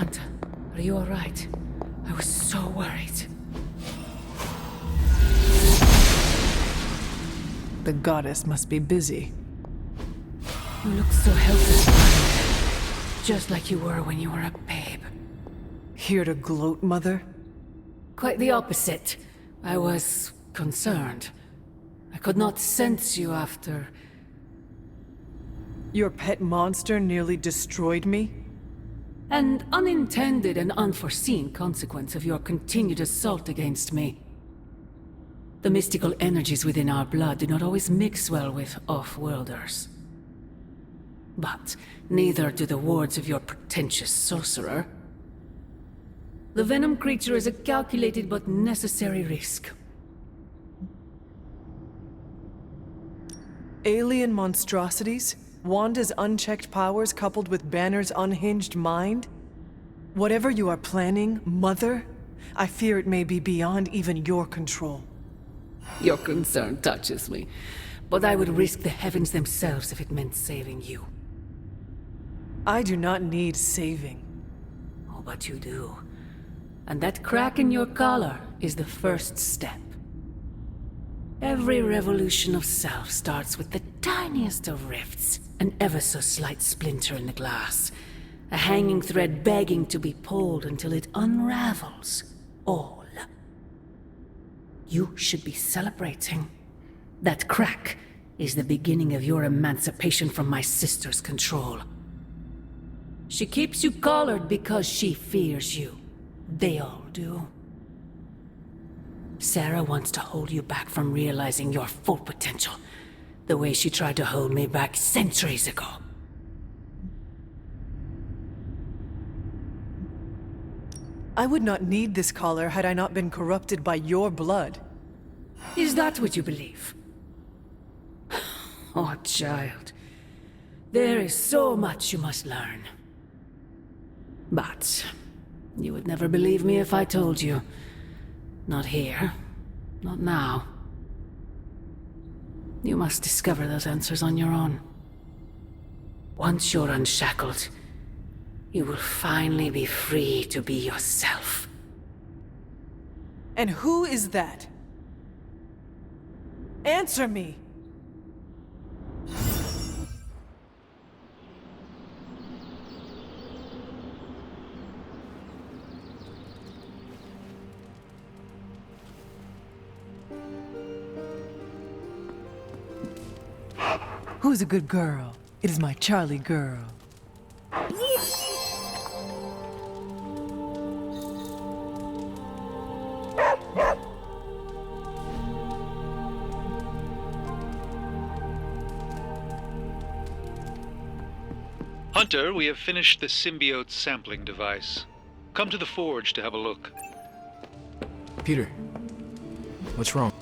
Hunter, are you alright? I was so worried. The goddess must be busy. You look so helpless, Hunter. Just like you were when you were a babe. Here to gloat, Mother? Quite the opposite. I was concerned. I could not sense you after... Your pet monster nearly destroyed me? An unintended and unforeseen consequence of your continued assault against me. The mystical energies within our blood do not always mix well with off-worlders. But neither do the wards of your pretentious sorcerer. The venom creature is a calculated but necessary risk. Alien monstrosities? Wanda's unchecked powers coupled with Banner's unhinged mind? Whatever you are planning, Mother, I fear it may be beyond even your control. Your concern touches me, but I would risk the heavens themselves if it meant saving you. I do not need saving. Oh, but you do. And that crack in your collar is the first step. Every revolution of self starts with the tiniest of rifts, an ever so slight splinter in the glass, a hanging thread begging to be pulled until it unravels all. You should be celebrating. That crack is the beginning of your emancipation from my sister's control. She keeps you collared because she fears you. They all do. Sarah wants to hold you back from realizing your full potential, the way she tried to hold me back centuries ago. I would not need this collar had I not been corrupted by your blood. Is that what you believe? Oh, child. There is so much you must learn. But you would never believe me if I told you. Not here. Not now. You must discover those answers on your own. Once you're unshackled, you will finally be free to be yourself. And who is that? Answer me! Who's a good girl? It is my Charlie girl. Hunter, we have finished the symbiote sampling device. Come to the forge to have a look. Peter, what's wrong?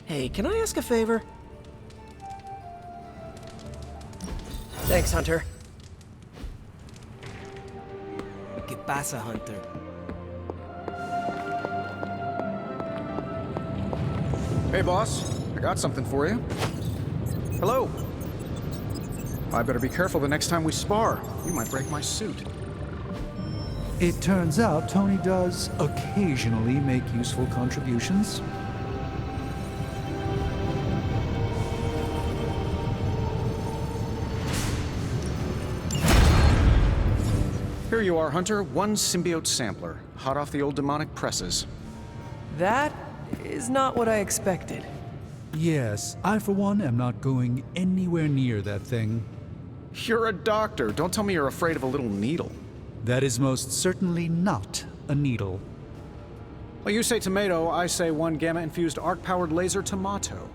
Hey, can I ask a favor? Thanks, Hunter. ¿Qué pasa, Hunter? Hey, boss. I got something for you. Hello. I better be careful the next time we spar. You might break my suit. It turns out Tony does occasionally make useful contributions. Here you are, Hunter. One symbiote sampler, hot off the old demonic presses. That is not what I expected. Yes, I for one am not going anywhere near that thing. You're a doctor. Don't tell me you're afraid of a little needle. That is most certainly not a needle. Well, you say tomato, I say one gamma-infused arc-powered laser tomato.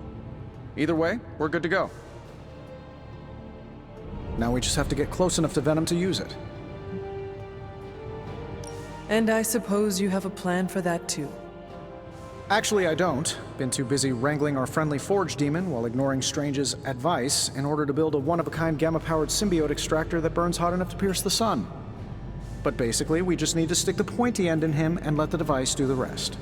Either way, we're good to go. Now we just have to get close enough to Venom to use it. And I suppose you have a plan for that too. Actually, I don't. Been too busy wrangling our friendly Forge demon while ignoring Strange's advice in order to build a one-of-a-kind gamma-powered symbiote extractor that burns hot enough to pierce the sun. But basically, we just need to stick the pointy end in him and let the device do the rest.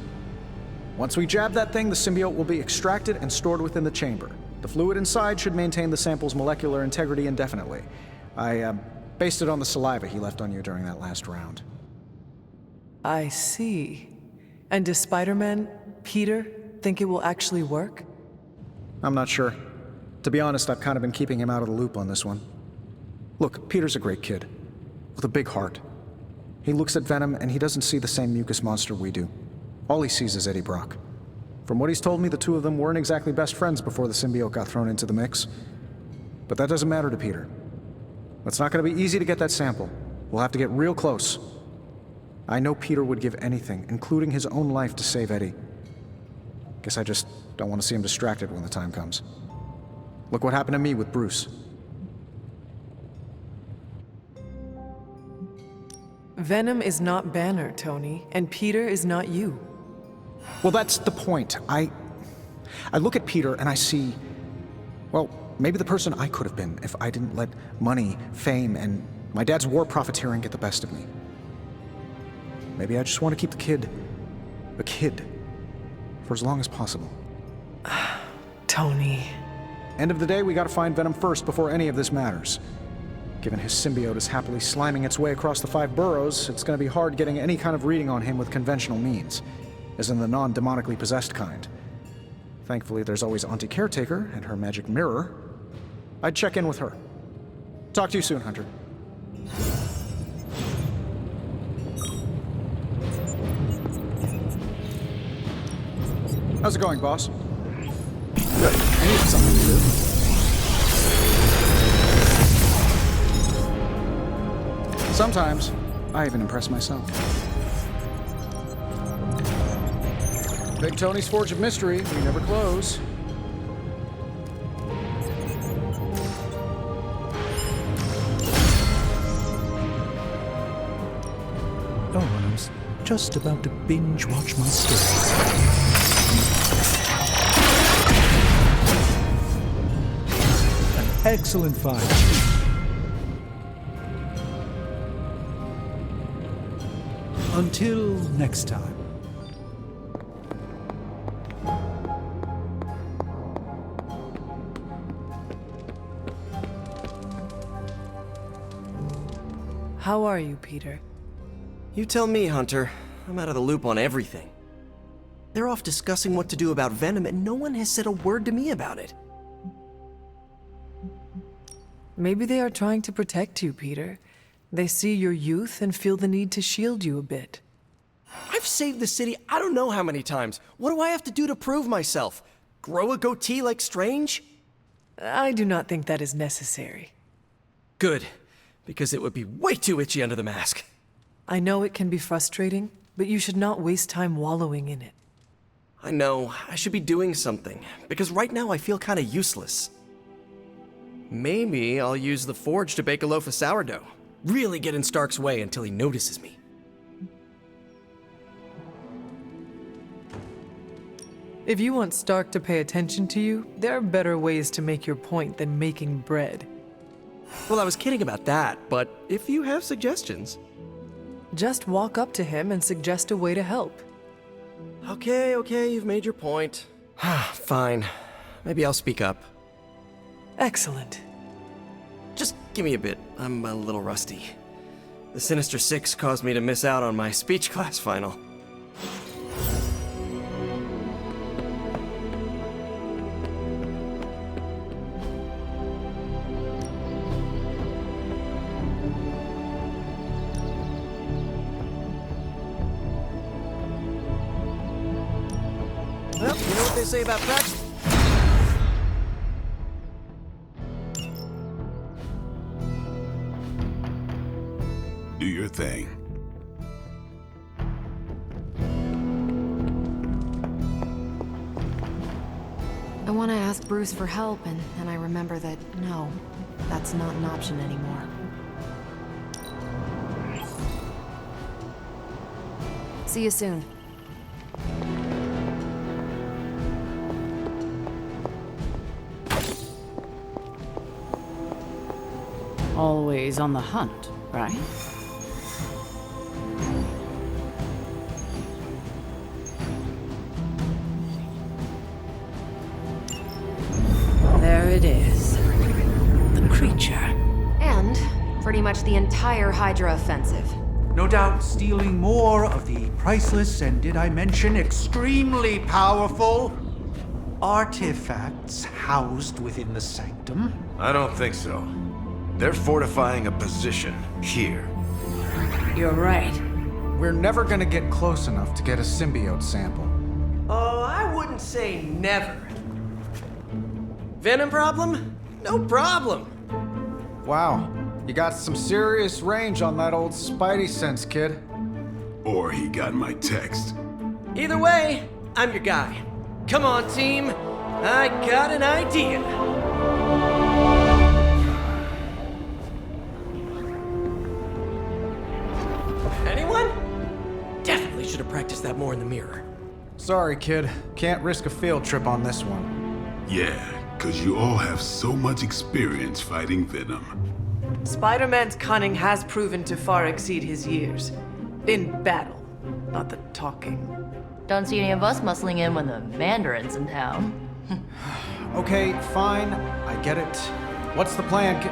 Once we jab that thing, the symbiote will be extracted and stored within the chamber. The fluid inside should maintain the sample's molecular integrity indefinitely. I based it on the saliva he left on you during that last round. I see. And does Spider-Man, Peter, think it will actually work? I'm not sure. To be honest, I've kind of been keeping him out of the loop on this one. Look, Peter's a great kid, with a big heart. He looks at Venom and he doesn't see the same mucus monster we do. All he sees is Eddie Brock. From what he's told me, the two of them weren't exactly best friends before the symbiote got thrown into the mix. But that doesn't matter to Peter. It's not going to be easy to get that sample. We'll have to get real close. I know Peter would give anything, including his own life, to save Eddie. Guess I just don't want to see him distracted when the time comes. Look what happened to me with Bruce. Venom is not Banner, Tony, and Peter is not you. Well, that's the point. I look at Peter and I see, well, maybe the person I could have been if I didn't let money, fame, and my dad's war profiteering get the best of me. Maybe I just want to keep the kid a kid for as long as possible. Tony. End of the day, we gotta find Venom first before any of this matters. Given his symbiote is happily sliming its way across the 5 boroughs, it's gonna be hard getting any kind of reading on him with conventional means, as in the non-demonically possessed kind. Thankfully, there's always Auntie Caretaker and her magic mirror. I'd check in with her. Talk to you soon, Hunter. How's it going, boss? Good. I needed something to do. Sometimes, I even impress myself. Big Tony's Forge of Mystery. We never close. Oh, and I was just about to binge watch my stories. Excellent fight. Until next time. How are you, Peter? You tell me, Hunter. I'm out of the loop on everything. They're off discussing what to do about Venom, and no one has said a word to me about it. Maybe they are trying to protect you, Peter. They see your youth and feel the need to shield you a bit. I've saved the city I don't know how many times. What do I have to do to prove myself? Grow a goatee like Strange? I do not think that is necessary. Good, because it would be way too itchy under the mask. I know it can be frustrating, but you should not waste time wallowing in it. I know, I should be doing something, because right now I feel kinda useless. Maybe I'll use the forge to bake a loaf of sourdough. Really get in Stark's way until he notices me. If you want Stark to pay attention to you, there are better ways to make your point than making bread. Well, I was kidding about that, but if you have suggestions... Just walk up to him and suggest a way to help. Okay, you've made your point. Fine. Maybe I'll speak up. Excellent. Just give me a bit. I'm a little rusty. The Sinister Six caused me to miss out on my speech class final. Well, you know what they say about practice? Do your thing. I want to ask Bruce for help, and then I remember that, no, that's not an option anymore. See you soon. Always on the hunt, right? There it is. The creature. And pretty much the entire Hydra offensive. No doubt stealing more of the priceless and, did I mention, extremely powerful artifacts housed within the sanctum. I don't think so. They're fortifying a position here. You're right. We're never gonna get close enough to get a symbiote sample. Oh, I wouldn't say never. Venom problem? No problem. Wow, you got some serious range on that old Spidey sense, kid. Or he got my text. Either way, I'm your guy. Come on, team. I got an idea. Anyone? Definitely should have practiced that more in the mirror. Sorry, kid. Can't risk a field trip on this one. Yeah, 'cause you all have so much experience fighting Venom. Spider-Man's cunning has proven to far exceed his years. In battle, not the talking. Don't see any of us muscling in when the Mandarin's in town. Okay, fine. I get it. What's the plan,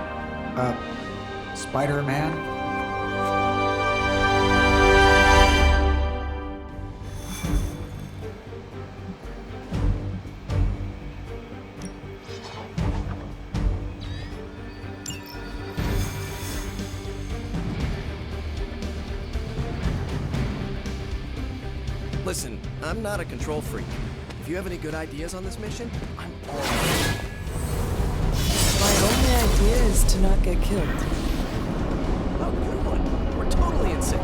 Spider-Man? Listen, I'm not a control freak. If you have any good ideas on this mission, I'm all My only idea is to not get killed. Oh, good one. We're totally in sync.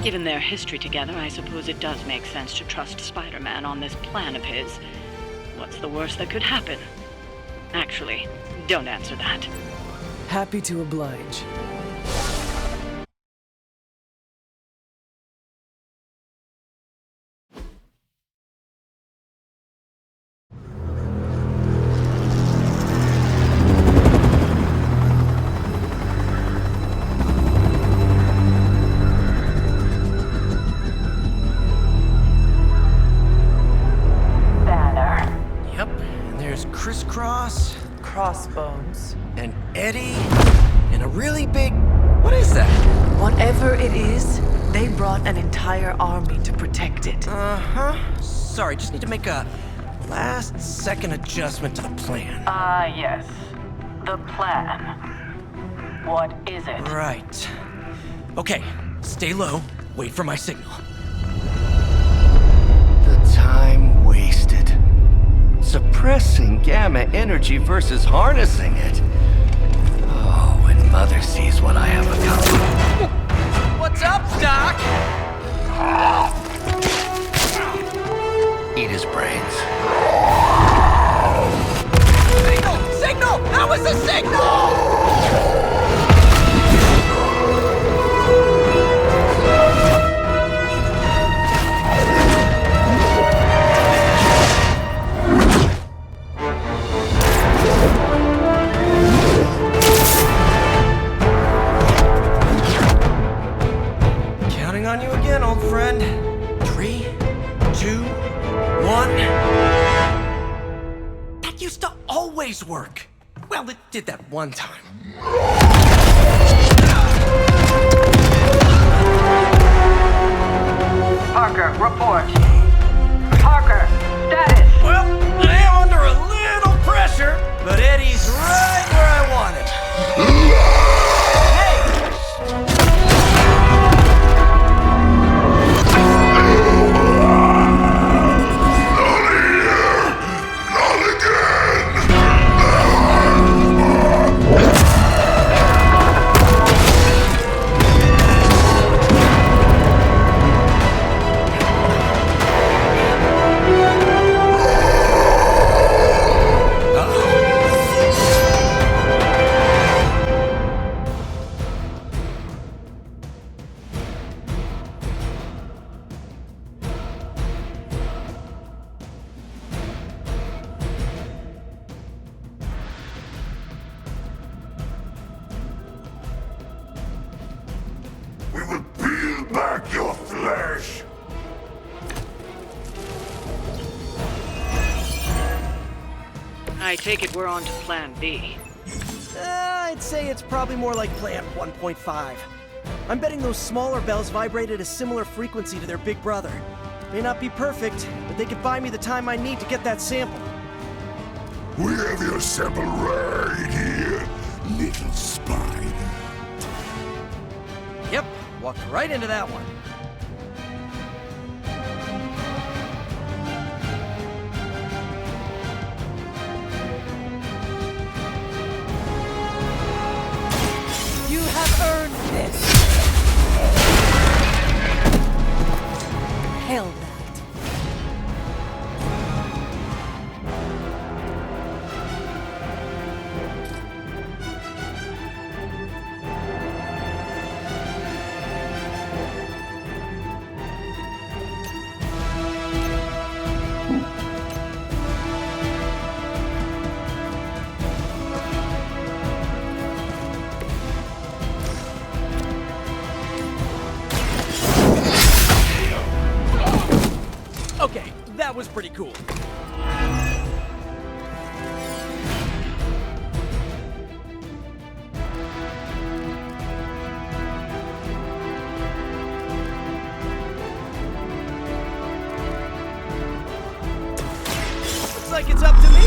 Given their history together, I suppose it does make sense to trust Spider-Man on this plan of his. What's the worst that could happen? Actually, don't answer that. Happy to oblige. Yep, and there's Crisscross, Crossbones. and Eddie, and a really big... What is that? Whatever it is, they brought an entire army to protect it. Uh-huh. Sorry, just need to make a last-second adjustment to the plan. Yes. The plan. What is it? Right. Okay, stay low, wait for my signal. The time wasted. Suppressing gamma energy versus harnessing it. Oh, when Mother sees what I have accomplished. What's up, Doc? Eat his brains. Signal! Signal! That was a signal! Counting on you again, old friend. 3, 2, 1. That used to always work. Well, it did that one time. Parker, report. Parker, status. Well, I am under a little pressure, but Eddie's right where I want him. We will peel back your flesh. I take it we're on to plan B. I'd say it's probably more like plant 1.5. I'm betting those smaller bells vibrate at a similar frequency to their big brother. May not be perfect, but they could buy me the time I need to get that sample. We have your sample right here, little spider. Yep, walked right into that one. You have earned this. Hail that. Okay, that was pretty cool. Looks like it's up to me.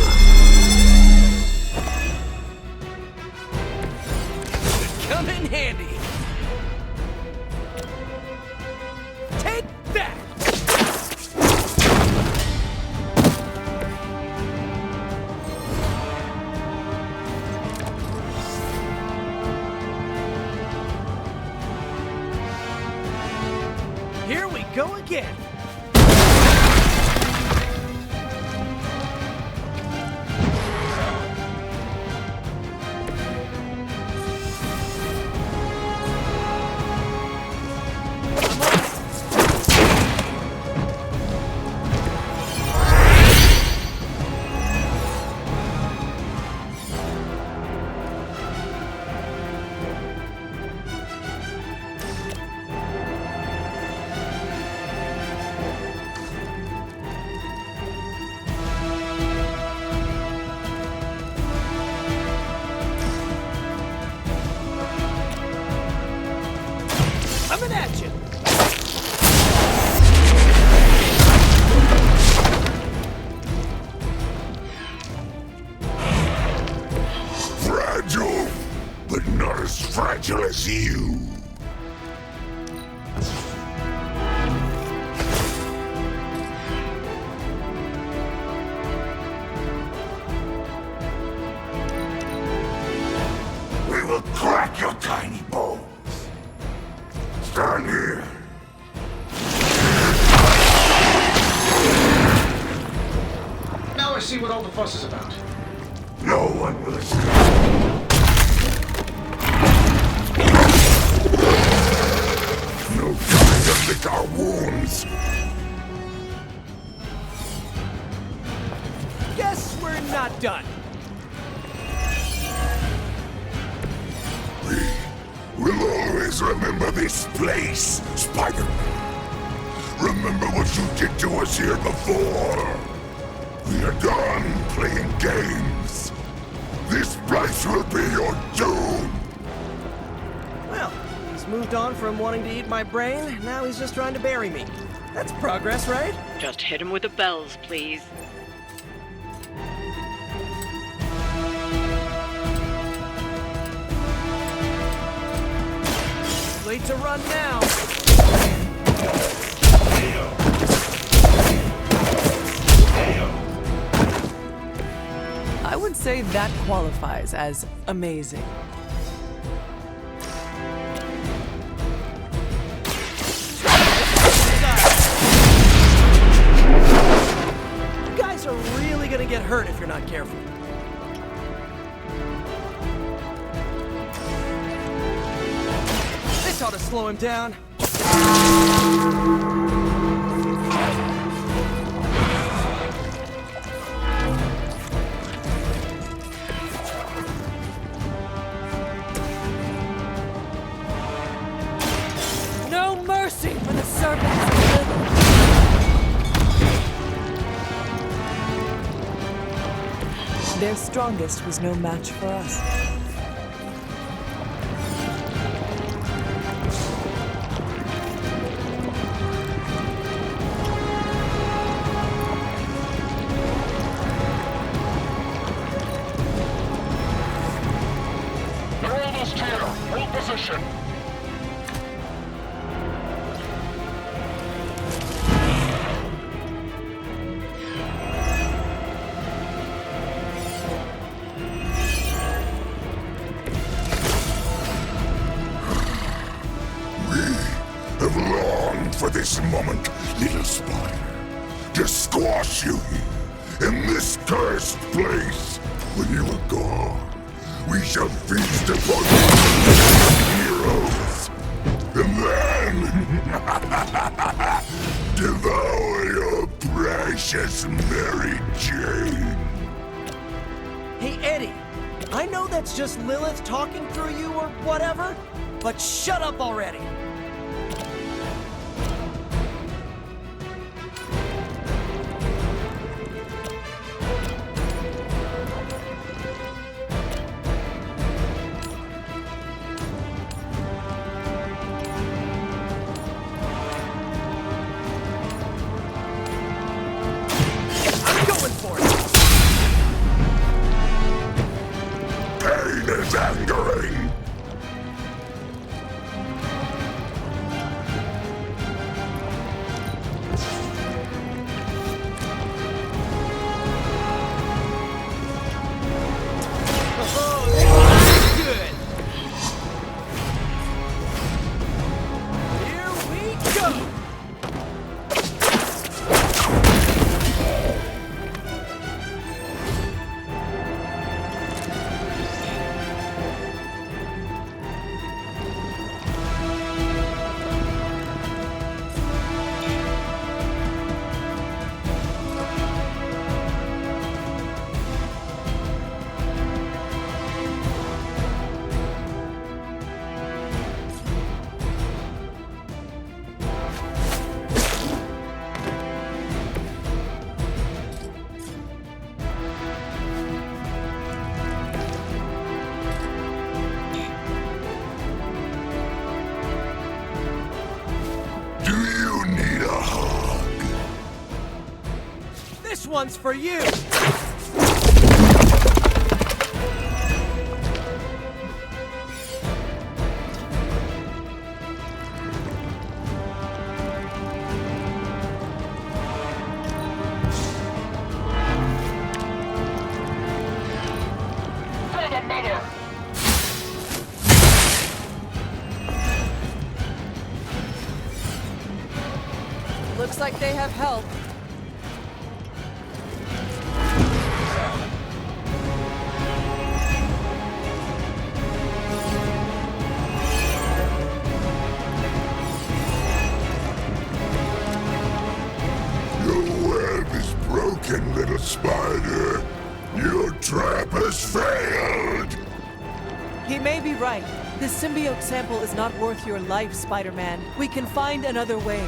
Come in handy. Take that! Here we go again. Coming at you. Fragile, but not as fragile as you. We will crack your tiny bones. Stand here. Now I see what all the fuss is about. No one will escape. No time to lick our wounds. Guess we're not done. We'll always remember this place, Spider-Man. Remember what you did to us here before. We are done playing games. This place will be your doom. Well, he's moved on from wanting to eat my brain. Now he's just trying to bury me. That's progress, right? Just hit him with the bells, please. Late to run now. I would say that qualifies as amazing. You guys are really gonna get hurt if you're not careful. This ought to slow him down. No mercy for the serpents. Their strongest was no match for us. to squash you here, in this cursed place. When you are gone, we shall feast upon heroes, and then devour your precious Mary Jane. Hey, Eddie. I know that's just Lilith talking through you or whatever, but shut up already. I'm going for it. Pain is angering. Good. Here we go. Do you need a hug? This one's for you. Looks like they have help. Your web is broken, little spider. Your trap has failed. He may be right. This symbiote sample is not worth your life, Spider-Man. We can find another way.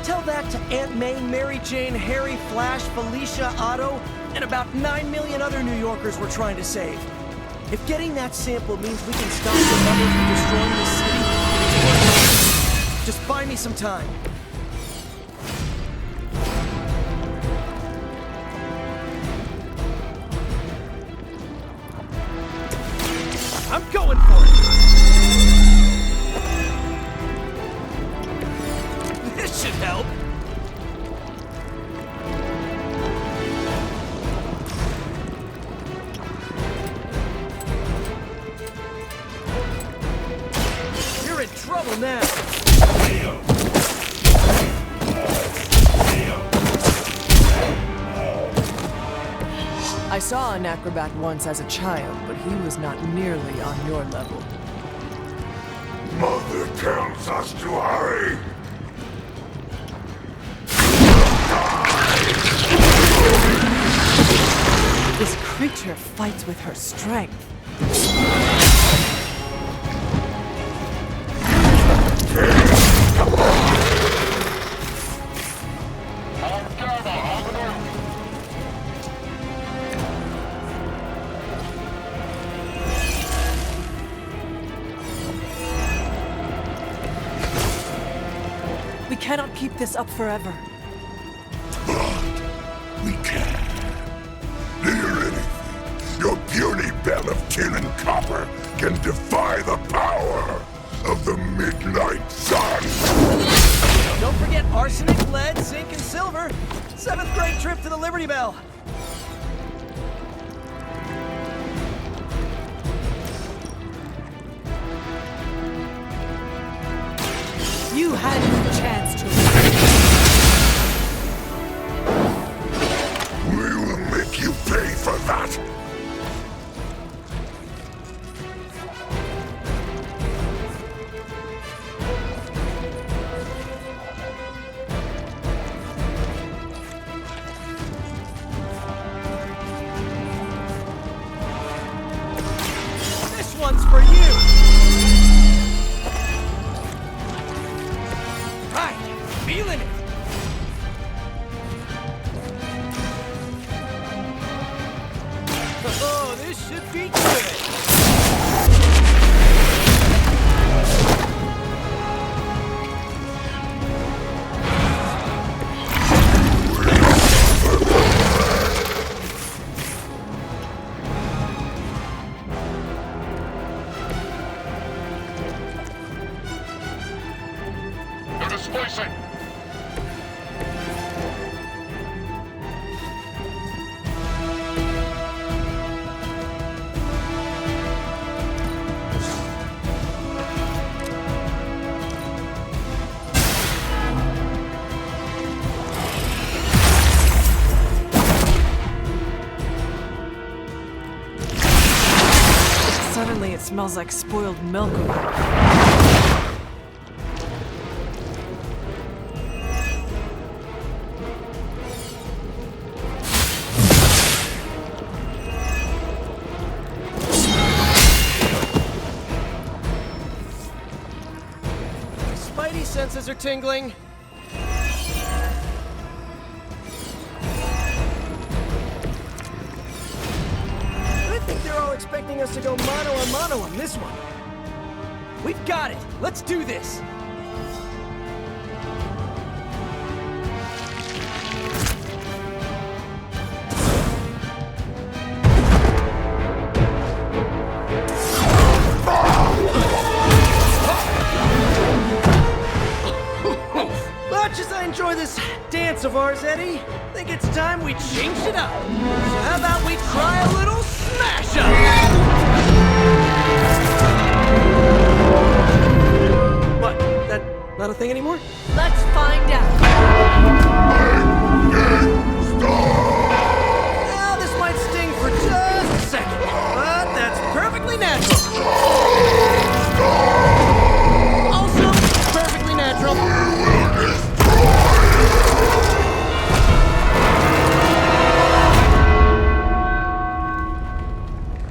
Tell that to Aunt May, Mary Jane, Harry, Flash, Felicia, Otto, and about 9 million other New Yorkers we're trying to save. If getting that sample means we can stop the rebels from destroying the city, it's worth it. Just buy me some time. I'm going for it! This should help! You're in trouble now! I saw an acrobat once as a child, but he was not nearly on your level. Mother tells us to hurry. This creature fights with her strength. We cannot keep this up forever. But we can. Near anything, your puny bell of tin and copper can defy the power of the Midnight Sun. Don't forget arsenic, lead, zinc, and silver. 7th grade trip to the Liberty Bell. You had your chance to. one's for you! Right, feeling it! Oh, this should be good! They're displacing! Suddenly it smells like spoiled milk over here. Spidey senses are tingling. I think they're all expecting us to go mano a mano on this one. We've got it. Let's do this. Much as I enjoy this dance of ours, Eddie, I think it's time we changed it up. So how about we try a little smash up? What? That not a thing anymore? Let's find out. Well, this might sting for just a second, but that's perfectly natural. Also, perfectly natural.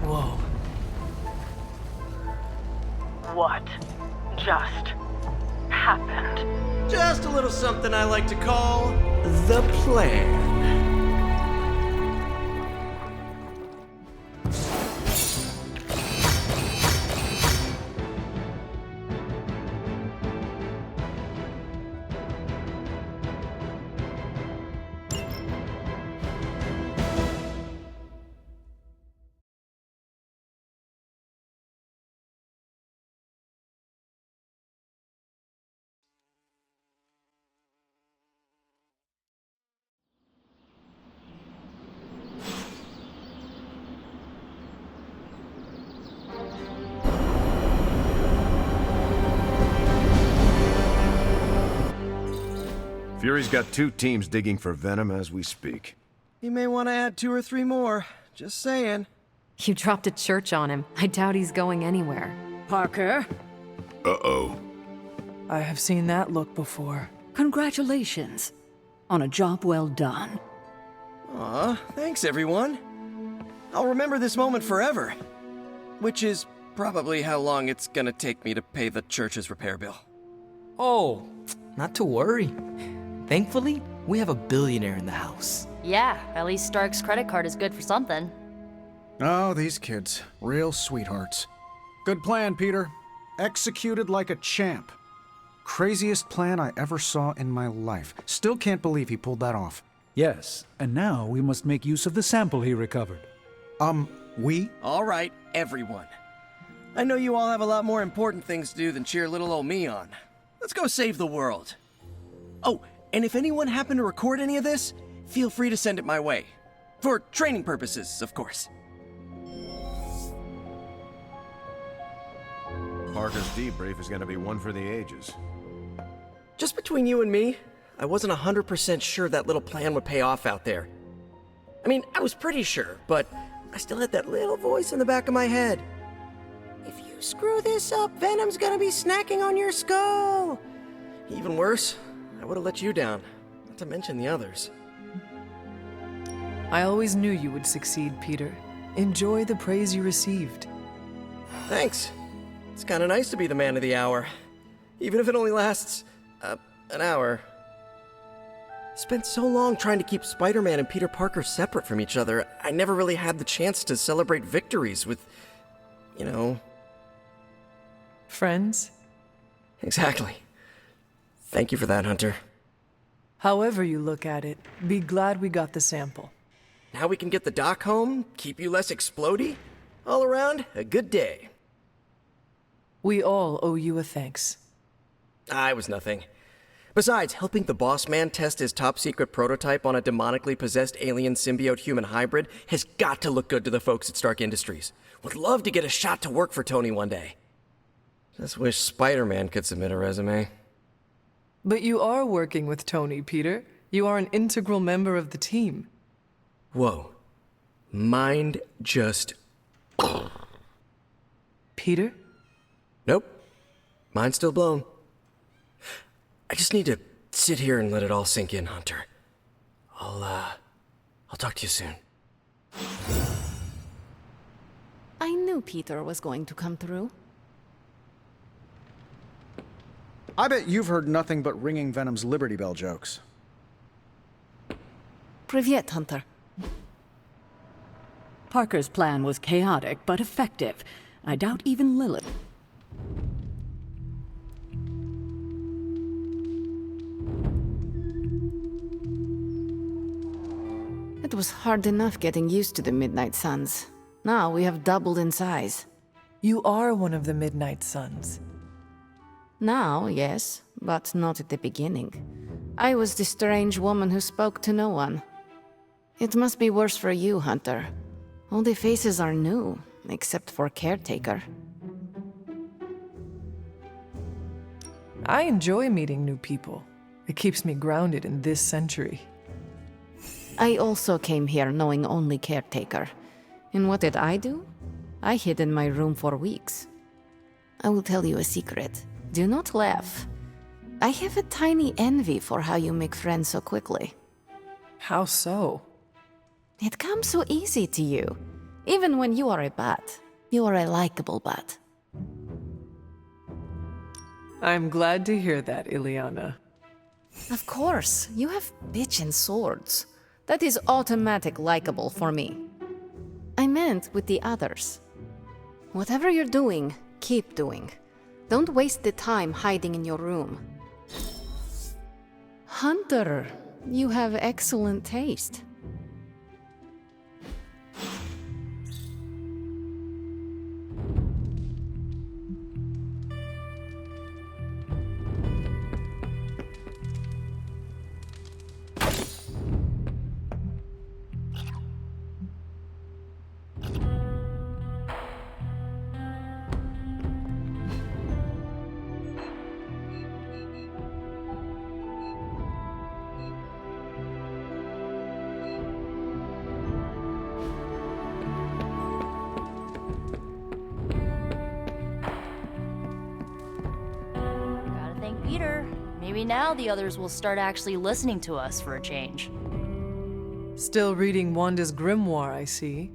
Whoa. What just happened? Just a little something I like to call the plan. Fury's got 2 teams digging for Venom as we speak. You may want to add 2 or 3 more. Just saying. You dropped a church on him. I doubt he's going anywhere. Parker, Uh-oh. I have seen that look before. congratulations on a job well done. Aw, thanks everyone. I'll remember this moment forever. Which is probably how long it's gonna take me to pay the church's repair bill. Oh, not to worry. Thankfully, we have a billionaire in the house. Yeah, at least Stark's credit card is good for something. Oh, these kids. Real sweethearts. Good plan, Peter. Executed like a champ. Craziest plan I ever saw in my life. Still can't believe he pulled that off. Yes, and now we must make use of the sample he recovered. We? All right, everyone. I know you all have a lot more important things to do than cheer little old me on. Let's go save the world. Oh, and if anyone happened to record any of this, feel free to send it my way. For training purposes, of course. Parker's debrief is gonna be one for the ages. Just between you and me, I wasn't 100% sure that little plan would pay off out there. I mean, I was pretty sure, but I still had that little voice in the back of my head. If you screw this up, Venom's gonna be snacking on your skull. Even worse, I would have let you down, not to mention the others. I always knew you would succeed, Peter. Enjoy the praise you received. Thanks. It's kinda nice to be the man of the hour. Even if it only lasts, an hour. Spent so long trying to keep Spider-Man and Peter Parker separate from each other, I never really had the chance to celebrate victories with, you know... Friends? Exactly. Thank you for that, Hunter. However you look at it, be glad we got the sample. Now we can get the doc home, keep you less explodey. All around, a good day. We all owe you a thanks. I was nothing. Besides, helping the boss man test his top-secret prototype on a demonically possessed alien symbiote-human hybrid has got to look good to the folks at Stark Industries. Would love to get a shot to work for Tony one day. Just wish Spider-Man could submit a resume. But you are working with Tony, Peter. You are an integral member of the team. Whoa. Mind just... Peter? Nope. Mind's still blown. I just need to sit here and let it all sink in, Hunter. I'll talk to you soon. I knew Peter was going to come through. I bet you've heard nothing but ringing Venom's Liberty Bell jokes. Privyet, Hunter. Parker's plan was chaotic, but effective. I doubt even Lilith... It was hard enough getting used to the Midnight Suns. Now we have doubled in size. You are one of the Midnight Suns. Now, yes, but not at the beginning. I was the strange woman who spoke to no one. It must be worse for you, Hunter. All the faces are new, except for Caretaker. I enjoy meeting new people. It keeps me grounded in this century. I also came here knowing only Caretaker. And what did I do? I hid in my room for weeks. I will tell you a secret. Do not laugh. I have a tiny envy for how you make friends so quickly. How so? It comes so easy to you. Even when you are a bat. You are a likable bat. I'm glad to hear that, Illyana. Of course, you have bitchin' swords. That is automatic likable for me. I meant with the others. Whatever you're doing, keep doing. Don't waste the time hiding in your room. Hunter, you have excellent taste. Peter, maybe now the others will start actually listening to us for a change. Still reading Wanda's grimoire, I see.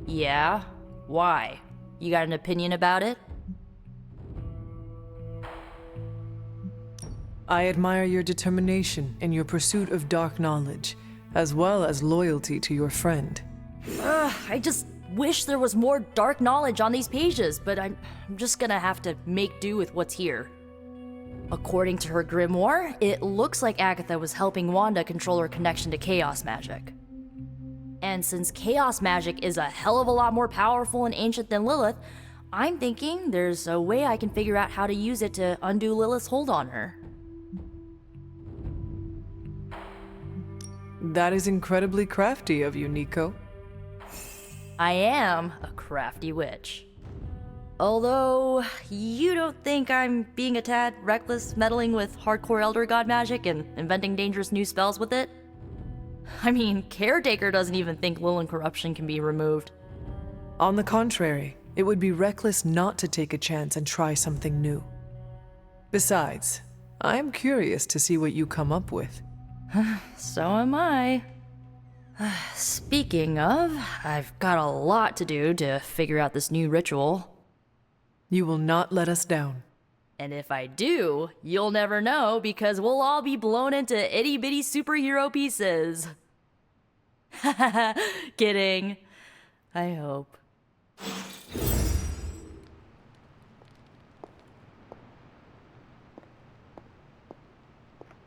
Yeah? Why? You got an opinion about it? I admire your determination in your pursuit of dark knowledge, as well as loyalty to your friend. I just wish there was more dark knowledge on these pages, but I'm just gonna have to make do with what's here. According to her grimoire, it looks like Agatha was helping Wanda control her connection to chaos magic. And since chaos magic is a hell of a lot more powerful and ancient than Lilith, I'm thinking there's a way I can figure out how to use it to undo Lilith's hold on her. That is incredibly crafty of you, Nico. I am a crafty witch. Although, you don't think I'm being a tad reckless meddling with hardcore Elder God magic and inventing dangerous new spells with it? I mean, Caretaker doesn't even think Lilith corruption can be removed. On the contrary, it would be reckless not to take a chance and try something new. Besides, I am curious to see what you come up with. So am I. Speaking of, I've got a lot to do to figure out this new ritual. You will not let us down. And if I do, you'll never know because we'll all be blown into itty bitty superhero pieces. Kidding. I hope.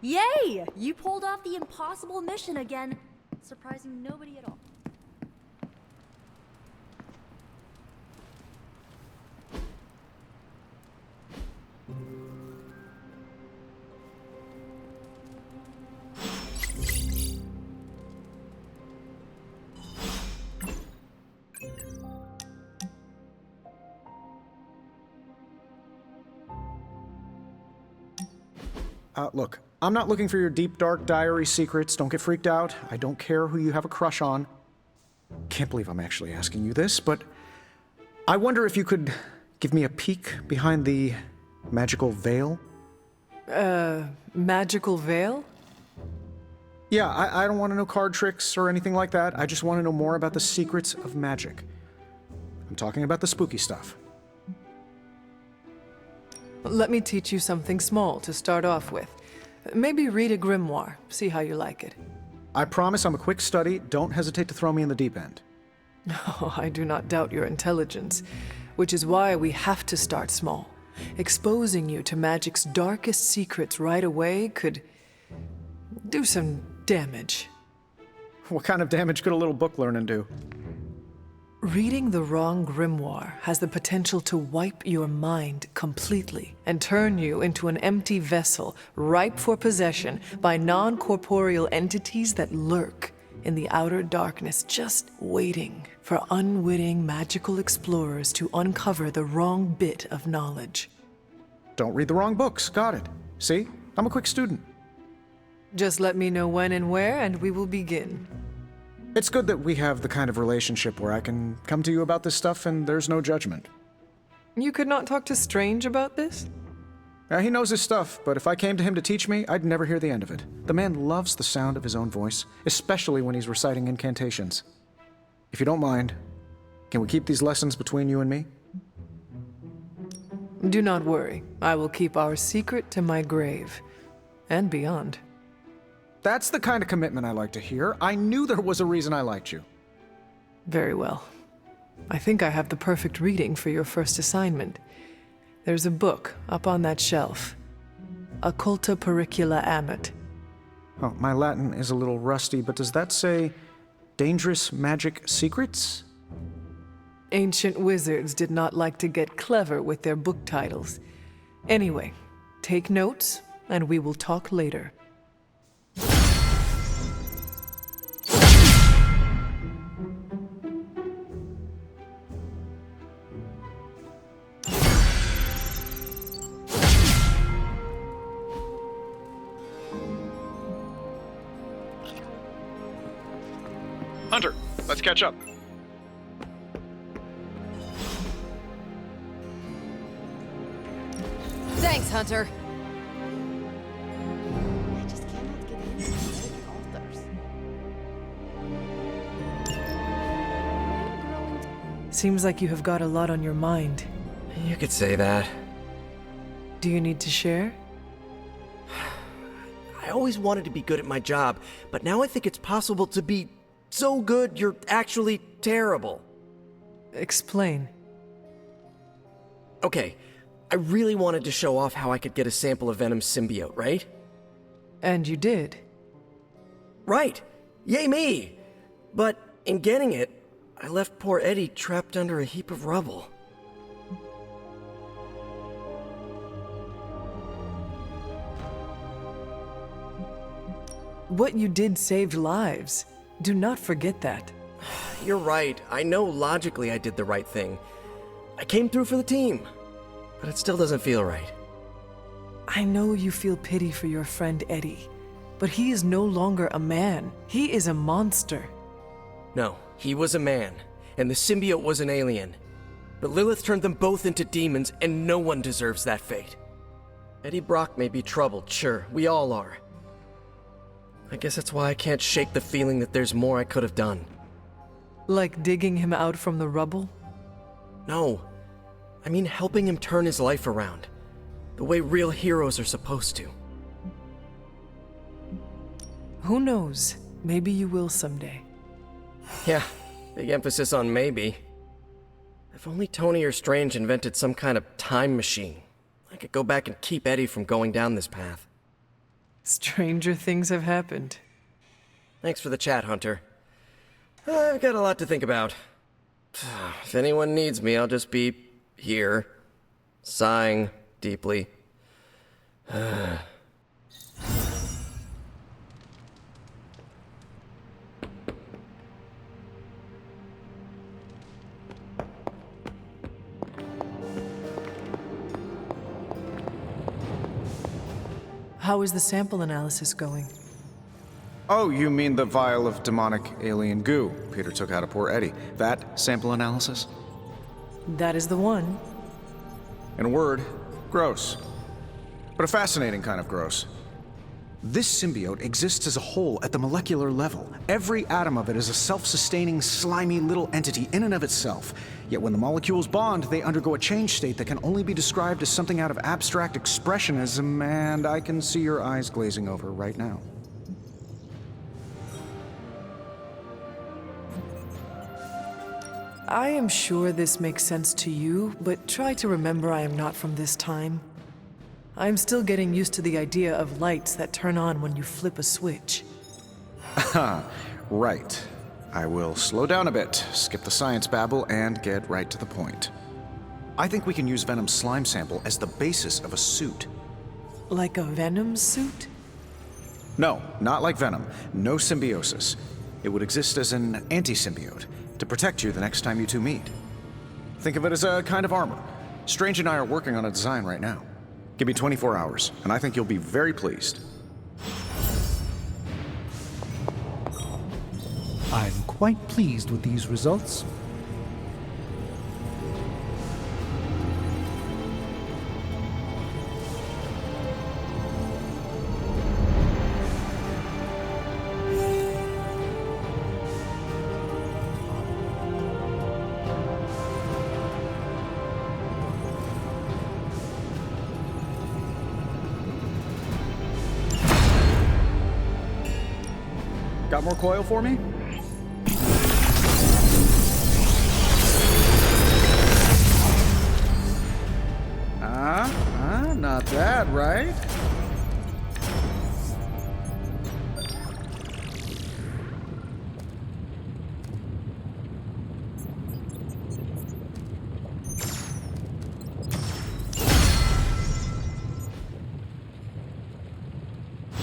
Yay! You pulled off the impossible mission again, surprising nobody at all. Look, I'm not looking for your deep, dark diary secrets. Don't get freaked out. I don't care who you have a crush on. Can't believe I'm actually asking you this, but I wonder if you could give me a peek behind the magical veil? Magical veil? Yeah, I don't want to know card tricks or anything like that. I just want to know more about the secrets of magic. I'm talking about the spooky stuff. Let me teach you something small to start off with. Maybe read a grimoire, see how you like it. I promise I'm a quick study. Don't hesitate to throw me in the deep end. Oh, I do not doubt your intelligence, which is why we have to start small. Exposing you to magic's darkest secrets right away could do some damage. What kind of damage could a little book learning do? Reading the wrong grimoire has the potential to wipe your mind completely and turn you into an empty vessel ripe for possession by non-corporeal entities that lurk in the outer darkness, just waiting for unwitting magical explorers to uncover the wrong bit of knowledge. Don't read the wrong books. Got it. See? I'm a quick student. Just let me know when and where, and we will begin. It's good that we have the kind of relationship where I can come to you about this stuff and there's no judgment. You could not talk to Strange about this? He knows his stuff, but if I came to him to teach me, I'd never hear the end of it. The man loves the sound of his own voice, especially when he's reciting incantations. If you don't mind, can we keep these lessons between you and me? Do not worry. I will keep our secret to my grave. And beyond. That's the kind of commitment I like to hear. I knew there was a reason I liked you. Very well. I think I have the perfect reading for your first assignment. There's a book up on that shelf. Occulta Pericula Amet. Oh, my Latin is a little rusty, but does that say dangerous magic secrets? Ancient wizards did not like to get clever with their book titles. Anyway, take notes, and we will talk later. Hunter, let's catch up. Thanks, Hunter. Seems like you have got a lot on your mind. You could say that. Do you need to share? I always wanted to be good at my job, but now I think it's possible to be so good you're actually terrible. Explain. Okay, I really wanted to show off how I could get a sample of Venom's symbiote, right? And you did. Right! Yay me! But in getting it, I left poor Eddie trapped under a heap of rubble. What you did saved lives. Do not forget that. You're right. I know logically I did the right thing. I came through for the team, but it still doesn't feel right. I know you feel pity for your friend Eddie, but he is no longer a man. He is a monster. No, he was a man, and the symbiote was an alien. But Lilith turned them both into demons, and no one deserves that fate. Eddie Brock may be troubled, sure, we all are. I guess that's why I can't shake the feeling that there's more I could have done. Like digging him out from the rubble? No. I mean helping him turn his life around. The way real heroes are supposed to. Who knows? Maybe you will someday. Yeah, big emphasis on maybe. If only Tony or Strange invented some kind of time machine, I could go back and keep Eddie from going down this path. Stranger things have happened. Thanks for the chat, Hunter. I've got a lot to think about. If anyone needs me, I'll just be here, sighing deeply. How is the sample analysis going? Oh, you mean the vial of demonic alien goo Peter took out of poor Eddie. That sample analysis? That is the one. In a word, gross. But a fascinating kind of gross. This symbiote exists as a whole at the molecular level. Every atom of it is a self-sustaining, slimy little entity in and of itself. Yet when the molecules bond, they undergo a change state that can only be described as something out of abstract expressionism, and I can see your eyes glazing over right now. I am sure this makes sense to you, but try to remember I am not from this time. I am still getting used to the idea of lights that turn on when you flip a switch. Right. I will slow down a bit, skip the science babble, and get right to the point. I think we can use Venom's slime sample as the basis of a suit. Like a Venom suit? No, not like Venom. No symbiosis. It would exist as an anti-symbiote, to protect you the next time you two meet. Think of it as a kind of armor. Strange and I are working on a design right now. Give me 24 hours, and I think you'll be very pleased. I'm quite pleased with these results. Got more coil for me? Not that, right?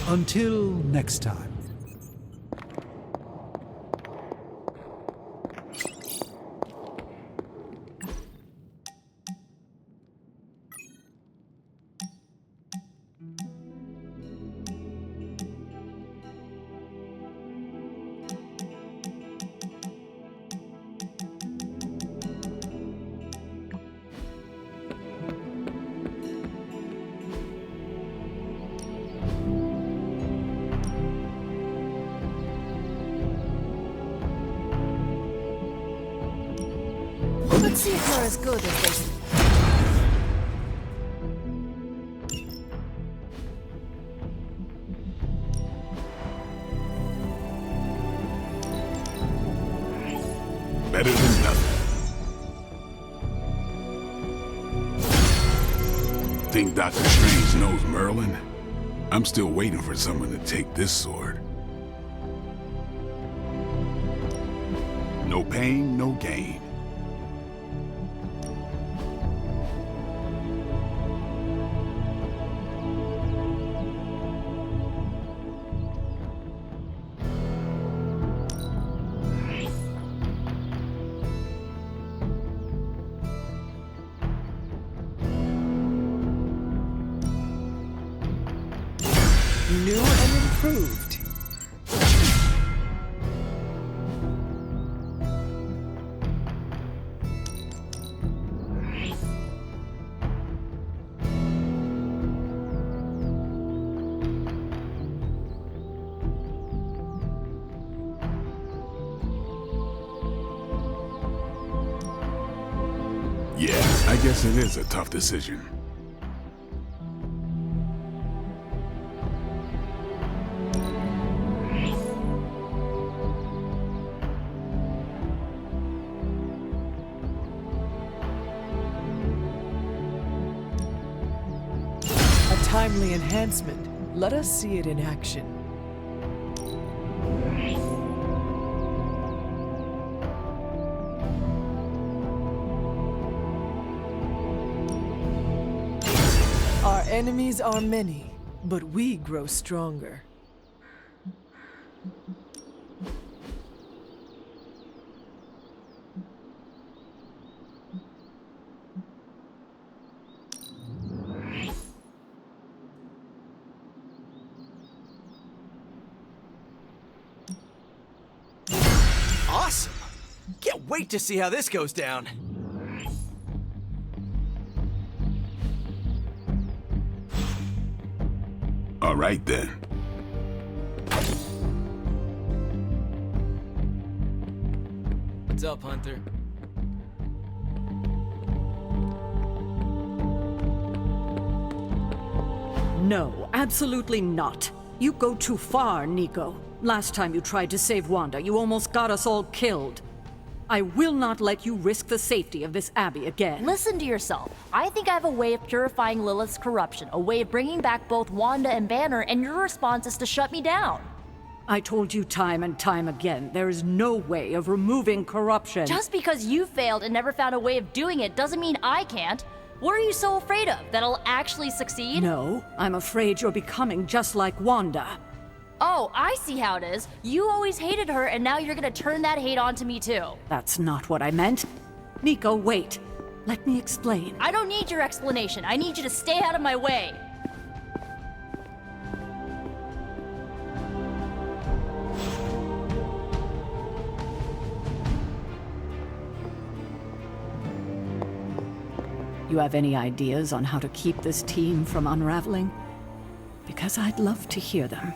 Until next time. Let's see if you're as good as this. Better than nothing. Think Dr. Strange knows Merlin? I'm still waiting for someone to take this sword. No pain, no gain. New and improved. Yeah. I guess it is a tough decision. A timely enhancement. Let us see it in action. Our enemies are many, but we grow stronger. Awesome! Can't wait to see how this goes down. All right then. What's up, Hunter? No, absolutely not. You go too far, Nico. Last time you tried to save Wanda, you almost got us all killed. I will not let you risk the safety of this Abbey again. Listen to yourself. I think I have a way of purifying Lilith's corruption, a way of bringing back both Wanda and Banner, and your response is to shut me down. I told you time and time again, there is no way of removing corruption. Just because you failed and never found a way of doing it doesn't mean I can't. What are you so afraid of? That I'll actually succeed? No, I'm afraid you're becoming just like Wanda. Oh, I see how it is. You always hated her, and now you're gonna turn that hate onto me too. That's not what I meant. Nico, wait. Let me explain. I don't need your explanation. I need you to stay out of my way. You have any ideas on how to keep this team from unraveling? Because I'd love to hear them.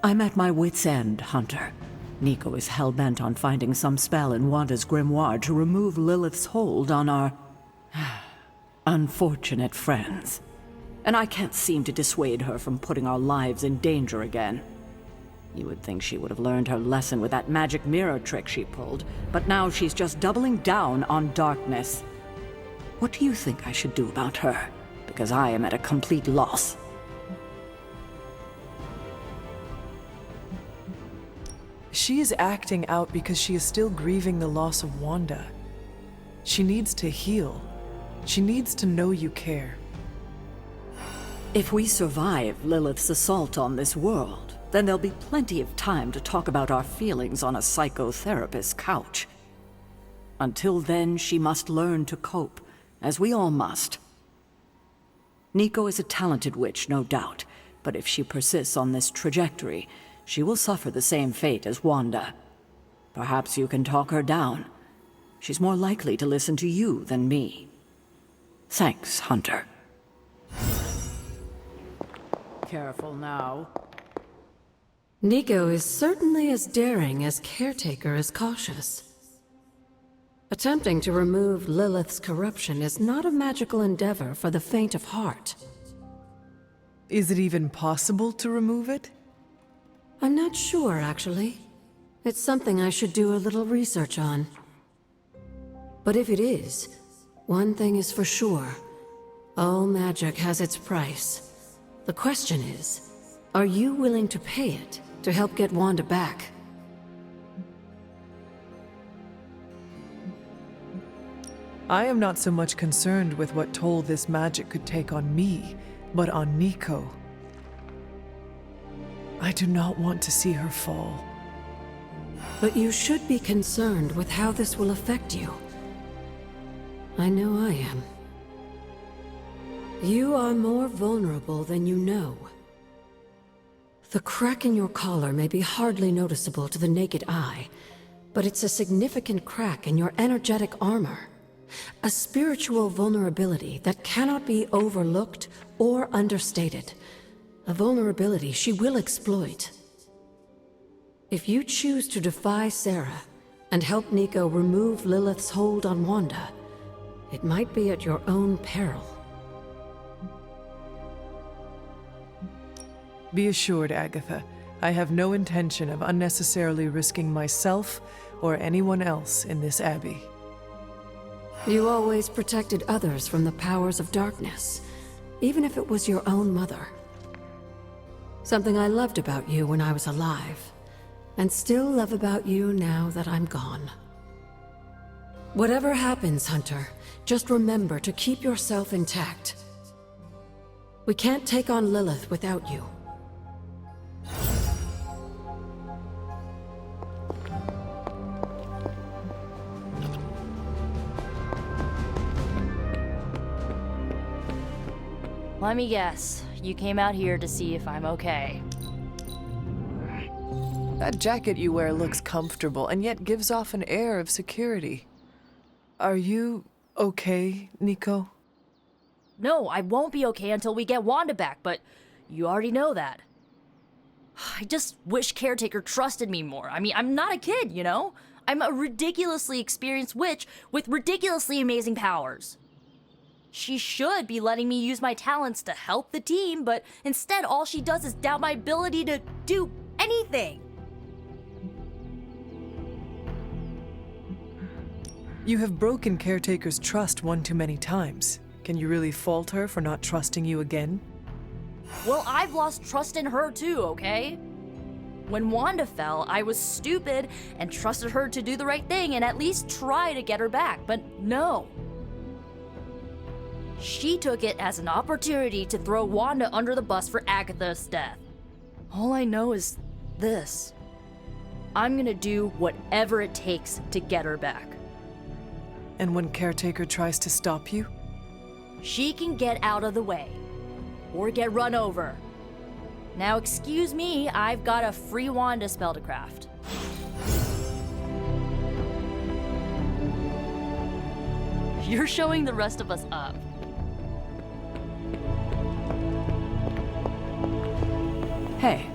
I'm at my wit's end, Hunter. Nico is hell-bent on finding some spell in Wanda's grimoire to remove Lilith's hold on our unfortunate friends. And I can't seem to dissuade her from putting our lives in danger again. You would think she would have learned her lesson with that magic mirror trick she pulled, but now she's just doubling down on darkness. What do you think I should do about her? Because I am at a complete loss. She is acting out because she is still grieving the loss of Wanda. She needs to heal. She needs to know you care. If we survive Lilith's assault on this world, then there'll be plenty of time to talk about our feelings on a psychotherapist's couch. Until then, she must learn to cope, as we all must. Nico is a talented witch, no doubt, but if she persists on this trajectory, she will suffer the same fate as Wanda. Perhaps you can talk her down. She's more likely to listen to you than me. Thanks, Hunter. Careful now. Nico is certainly as daring as Caretaker is cautious. Attempting to remove Lilith's corruption is not a magical endeavor for the faint of heart. Is it even possible to remove it? I'm not sure, actually. It's something I should do a little research on. But if it is, one thing is for sure. All magic has its price. The question is, are you willing to pay it to help get Wanda back? I am not so much concerned with what toll this magic could take on me, but on Nico. I do not want to see her fall. But you should be concerned with how this will affect you. I know I am. You are more vulnerable than you know. The crack in your collar may be hardly noticeable to the naked eye, but it's a significant crack in your energetic armor. A spiritual vulnerability that cannot be overlooked or understated. A vulnerability she will exploit. If you choose to defy Sarah and help Nico remove Lilith's hold on Wanda, it might be at your own peril. Be assured, Agatha, I have no intention of unnecessarily risking myself or anyone else in this abbey. You always protected others from the powers of darkness, even if it was your own mother. Something I loved about you when I was alive, and still love about you now that I'm gone. Whatever happens, Hunter, just remember to keep yourself intact. We can't take on Lilith without you. Let me guess. You came out here to see if I'm okay. That jacket you wear looks comfortable and yet gives off an air of security. Are you okay, Nico? No, I won't be okay until we get Wanda back, but you already know that. I just wish Caretaker trusted me more. I mean, I'm not a kid, you know? I'm a ridiculously experienced witch with ridiculously amazing powers. She should be letting me use my talents to help the team, but instead all she does is doubt my ability to do anything. You have broken Caretaker's trust one too many times. Can you really fault her for not trusting you again? Well, I've lost trust in her too, okay? When Wanda fell, I was stupid and trusted her to do the right thing and at least try to get her back, but no. She took it as an opportunity to throw Wanda under the bus for Agatha's death. All I know is this. I'm gonna do whatever it takes to get her back. And when Caretaker tries to stop you? She can get out of the way. Or get run over. Now excuse me, I've got a free Wanda spell to craft. You're showing the rest of us up. Hey,